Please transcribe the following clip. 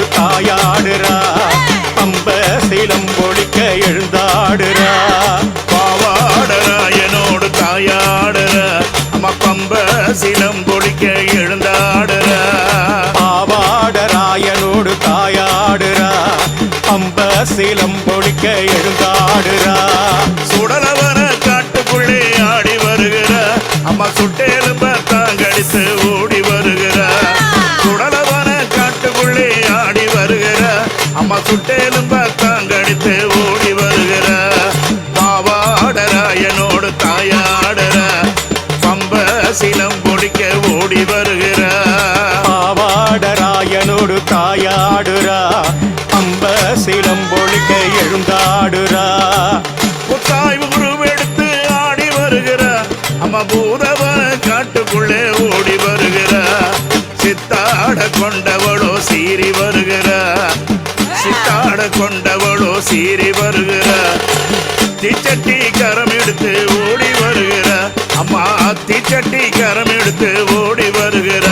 ராயனோடு தாயாடுறா பம்ப சீலம் பொழிக்க எழுந்தாடுறா பாவாடராயனோடு தாயாடுற அம்மா பம்ப சீலம் பொழிக்க எழுந்தாடுற பாவாடராயனோடு தாயாடுறா பம்ப சீலம் பொழிக்க எழுந்தாடுறா சுடலவன காட்டுக்குள்ளே ஆடி வருகிற அம்மா சுட்டேலும்ப தாங்கடித்து ஓடி வருகிற சுடலவன காட்டுக்குள்ளே ஆடி வருகிற அம்மா சுட்டேலும்ப தாங்கடித்து ஓடி வருகிற பாவாடராயனோடு தாயாடுற பம்ப சீலம் பொழிக்க ஓடி வருகிற பாவாடராயனோடு தாயாடுறா பம்ப சீலம் பொழிக்க எழுந்தாடுறா புத்தாய் உருவெடுத்து ஆடி வருகிற அம்மா பூதவன காட்டுக்குள்ளே ஓடி வருகிற சித்தாட கொண்டவளோ சீறி வருகிற சித்தாட கொண்டவளோ சீறி வருகிற தீச்சட்டி கரம் எடுத்து ஓடி வருகிற அம்மா தீச்சட்டி கரம் எடுத்து ஓடி வருகிற